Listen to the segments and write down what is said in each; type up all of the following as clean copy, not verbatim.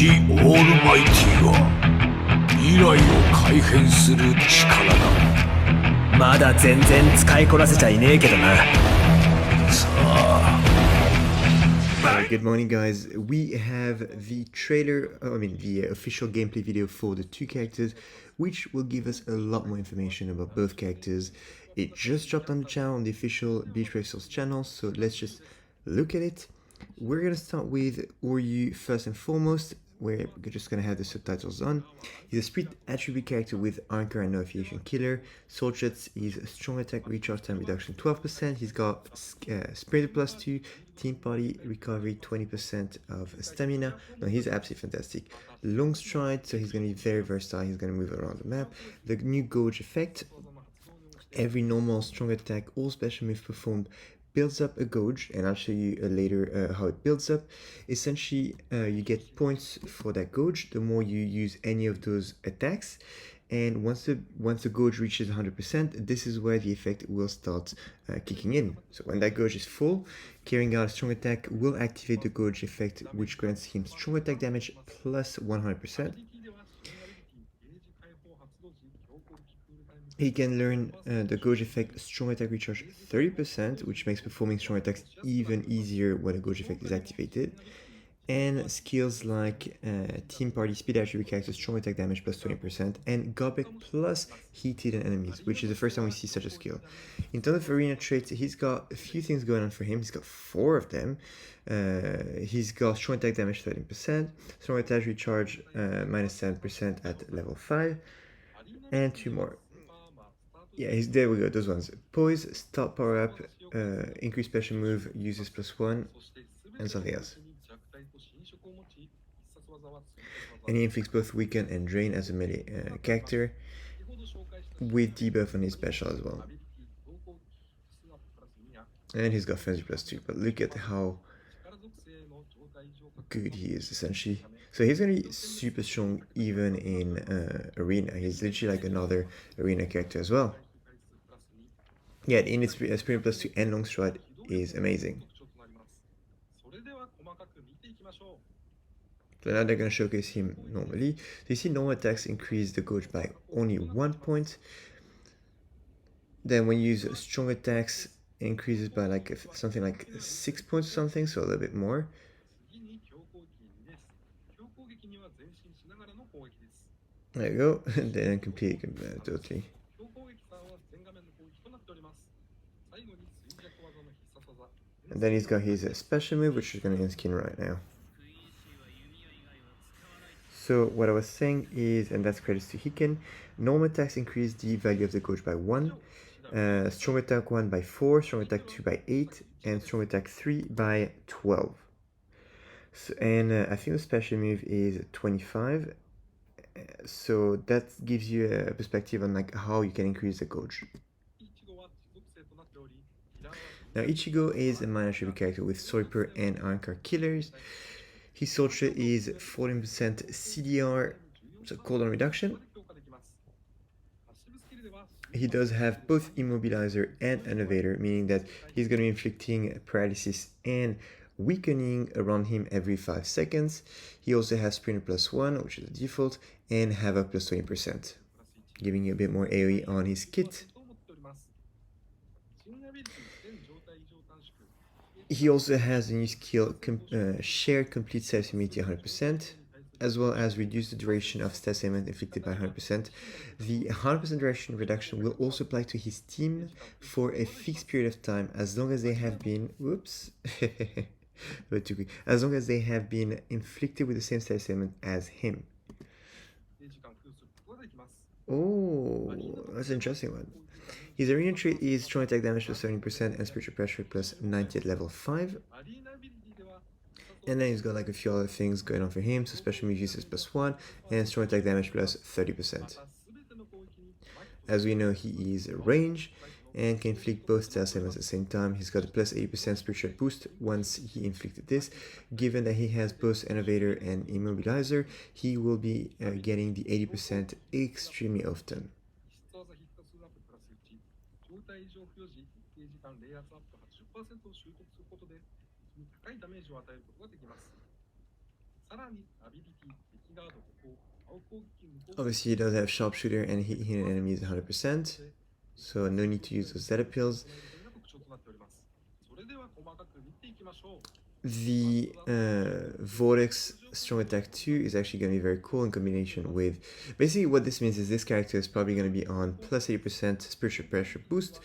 ジ・オールマイティが未来を改変する力だ。まだ全然使いこなせちゃいねえけどな。さあ。Good morning, guys. We have the trailer, the official gameplay video for the two characters, which will give us a lot more information about both characters. It just dropped on the channel, on the official Bleach channel, so let's just look at it. We're gonna start with Oryu first and foremost. We're just gonna have the subtitles on. He's a speed attribute character with Anchor and No Affiliation Killer. Sword Shots is a strong attack recharge time reduction 12%. He's got Spirit plus 2, Team Party recovery 20% of stamina. No, he's absolutely fantastic. Long stride, so he's gonna be very versatile. He's gonna move around the map. The new Gouge effect. Every normal strong attack or special move performed builds up a gauge, and I'll show you later how it builds up. Essentially, you get points for that gauge the more you use any of those attacks, and once the gauge reaches 100%, this is where the effect will start kicking in. So when that gauge is full, carrying out a strong attack will activate the gauge effect, which grants him strong attack damage plus 100%. He can learn the Gouge effect strong attack recharge 30%, which makes performing strong attacks even easier when the Gouge effect is activated. And skills like Team Party Speed Attribute character strong attack damage plus 20%, and Gobek plus heat hidden enemies, which is the first time we see such a skill. In terms of arena traits, he's got a few things going on for him. He's got 4 of them. He's got strong attack damage 13%, strong attack recharge minus 7% at level 5, and 2 more. Yeah, there we go, those ones. Poise, start power up, increase special move, uses +1, and something else. And he inflicts both weaken and drain as a melee character, with debuff on his special as well. And he's got frenzy +2, but look at how good he is, essentially. So he's gonna be super strong even in arena. He's literally like another arena character as well. Yeah, in its Spirit plus 2 and long stride is amazing. So now they're going to showcase him normally. So you see normal attacks increase the gauge by only 1 point. Then when you use strong attacks, it increases by like something like 6 points or something, so a little bit more. There you go, then complete totally. And then he's got his special move, which is going to end skin right now. So what I was saying is, and that's credits to Hiken, normal attacks increase the value of the gauge by 1, strong attack 1 by 4, strong attack 2 by 8, and strong attack 3 by 12. So, and I think the special move is 25, so that gives you a perspective on like how you can increase the gauge. Now Ichigo is a minor attribute character with Soiper and Ironcard killers. His sword trait is 14% CDR, so cooldown reduction. He does have both Immobilizer and Innovator, meaning that he's going to be inflicting paralysis and weakening around him every 5 seconds. He also has Sprinter plus 1, which is the default, and Havoc plus 20%, giving you a bit more AoE on his kit. He also has a new skill, Shared Complete Status Immunity 100%, as well as reduce the duration of status ailment inflicted by 100%. The 100% duration reduction will also apply to his team for a fixed period of time, as long as they have been, whoops, but too quick, as long as they have been inflicted with the same status ailment as him. Oh, that's an interesting one. His arena trait is strong attack damage plus 70% and spiritual pressure plus 90 at level 5. And then he's got like a few other things going on for him, so special move uses plus 1 and strong attack damage plus 30%. As we know, he is range and can inflict both status ailments at the same time. He's got a plus 80% spiritual boost once he inflicted this. Given that he has both Innovator and Immobilizer, he will be getting the 80% extremely often. Obviously, he does have sharpshooter and hidden enemies 100%, so no need to use those Zeta pills. The Vortex Strong Attack 2 is actually going to be very cool in combination with... Basically, what this means is this character is probably going to be on plus 80% spiritual pressure boost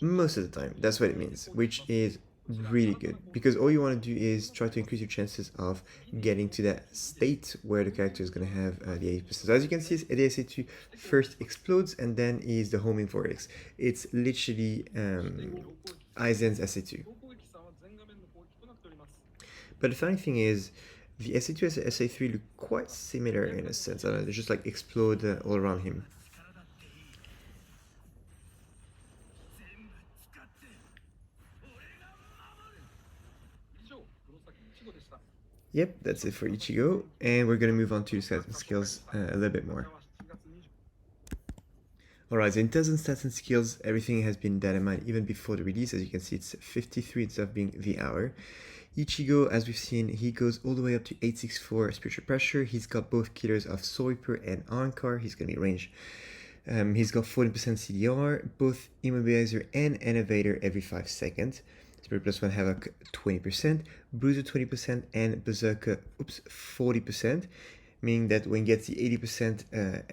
most of the time. That's what it means, which is really good, because all you want to do is try to increase your chances of getting to that state where the character is going to have the 80%. So as you can see, the SA2 first explodes and then is the homing Vortex. It's literally Aizen's SA2. But the funny thing is, the SA2 and SA3 look quite similar in a sense. They just like explode all around him. Yep, that's it for Ichigo, and we're gonna move on to the stats and skills a little bit more. Alright, so in terms of stats and skills, everything has been data-mined even before the release. As you can see, it's 53 instead of being the hour. Ichigo, as we've seen, he goes all the way up to 864 spiritual pressure. He's got both killers of Soul Reaper and Ankar. He's going to be range. He's got 40% CDR, both Immobilizer and Innovator every 5 seconds. Spirit plus 1 Havoc 20%, Bruiser 20%, and Berserker 40%. Meaning that when he gets the 80%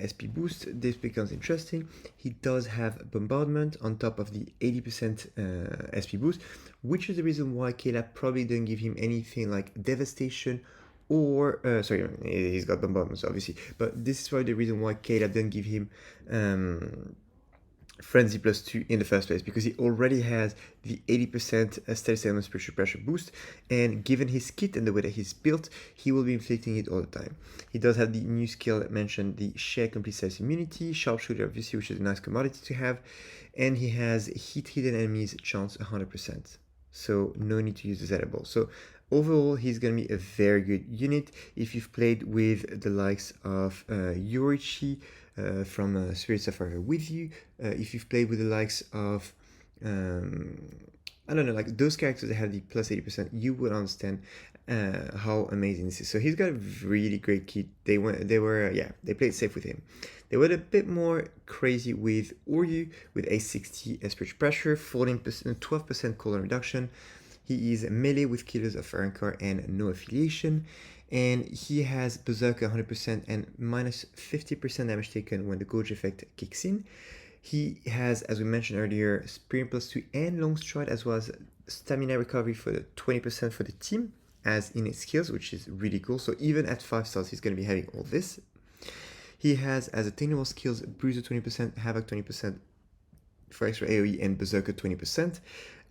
SP boost, this becomes interesting. He does have Bombardment on top of the 80% SP boost, which is the reason why Caleb probably didn't give him anything like Devastation or... sorry, he's got Bombardment, obviously. But this is probably the reason why Caleb didn't give him Frenzy plus 2 in the first place, because he already has the 80% status element spiritual pressure boost, and given his kit and the way that he's built, he will be inflicting it all the time. He does have the new skill that mentioned, the share complete status immunity, sharpshooter obviously, which is a nice commodity to have, and he has hit hidden enemies chance 100%, so no need to use the Zeta ball. So overall, he's going to be a very good unit. If you've played with the likes of Yorichi from Spirit Sapphire with you, if you've played with the likes of, I don't know, like those characters that have the plus 80%, you would understand how amazing this is. So he's got a really great kit. They played safe with him. They were a bit more crazy with Oryu, with a 60 spiritual pressure, 12% cooldown reduction. He is melee with killers of Ankar and no affiliation, and he has Berserker 100% and minus 50% damage taken when the Gojo effect kicks in. He has, as we mentioned earlier, Sprint plus 2 and Long Stride, as well as Stamina Recovery for the 20% for the team, as in his skills, which is really cool. So even at 5 stars, he's going to be having all this. He has, as attainable skills, Bruiser 20%, Havoc 20% for extra AoE, and Berserker 20%.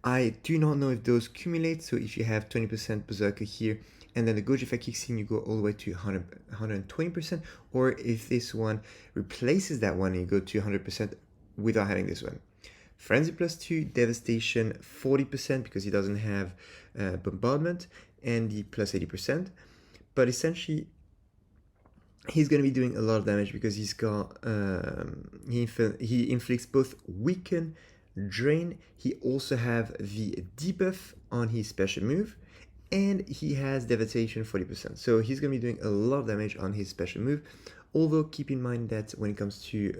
I do not know if those cumulate, so if you have 20% Berserker here, and then the Gojo effect kicks in, you go all the way to 120%, or if this one replaces that one and you go to 100% without having this one. Frenzy plus 2, Devastation 40% because he doesn't have Bombardment, and the plus 80%. But essentially, he's going to be doing a lot of damage because he's got, he inflicts both Weaken, Drain. He also have the debuff on his special move, and he has Devastation 40%. So he's going to be doing a lot of damage on his special move. Although keep in mind that when it comes to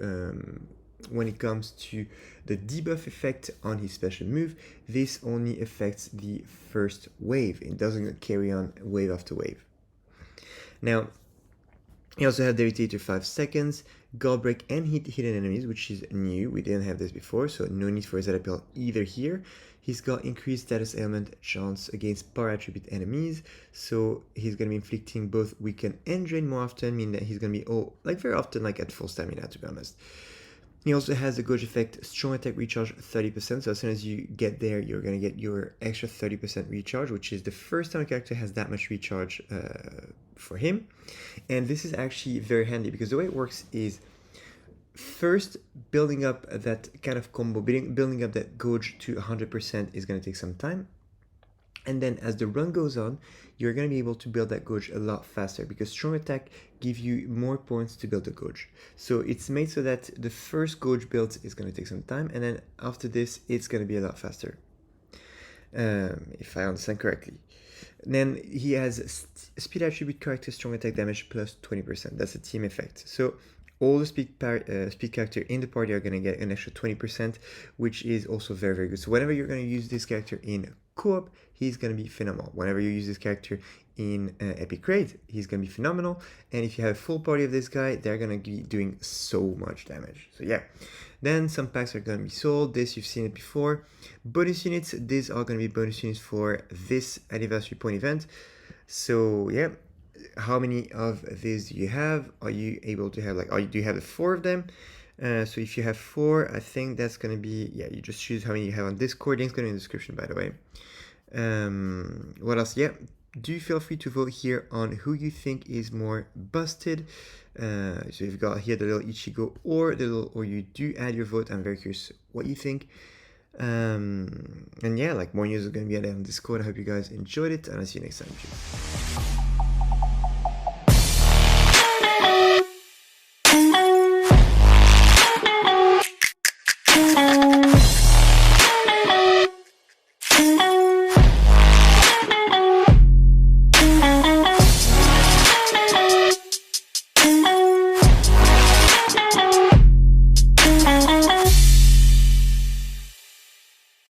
the debuff effect on his special move, this only affects the first wave. It doesn't carry on wave after wave. Now, he also had Levitator 5 seconds, Guard Break, and hit hidden enemies, which is new. We didn't have this before, so no need for a Zeta Pill either here. He's got increased status element chance against power attribute enemies, so he's going to be inflicting both Weaken and Drain more often, meaning that he's going to be very often at full stamina, to be honest. He also has the Gojo effect, strong attack recharge 30%, so as soon as you get there, you're going to get your extra 30% recharge, which is the first time a character has that much recharge for him. And this is actually very handy because the way it works is first building up that kind of combo, building up that Gojo to 100% is going to take some time. And then as the run goes on, you're going to be able to build that Gojo a lot faster because strong attack gives you more points to build the Gojo. So it's made so that the first Gojo build is going to take some time, and then after this, it's going to be a lot faster. If I understand correctly. Then he has speed attribute character strong attack damage plus 20%. That's a team effect. So all the speed character in the party are going to get an extra 20%, which is also very, very good. So whenever you're going to use this character in co-op, he's going to be phenomenal. Whenever you use this character in Epic Raid, he's going to be phenomenal. And if you have a full party of this guy, they're going to be doing so much damage. So yeah. Then some packs are going to be sold. This, you've seen it before. Bonus units, these are going to be bonus units for this anniversary point event. So yeah, how many of these do you have? Are you able to have, like, do you have the 4 of them? So if you have 4, I think that's going to be, yeah, you just choose how many you have on Discord. Link's going to be in the description, by the way. What else? Yeah, do feel free to vote here on who you think is more busted. So you've got here the little Ichigo or the little, or you do add your vote. I'm very curious what you think. And yeah, like, more news is going to be added on Discord. I hope you guys enjoyed it, and I'll see you next time.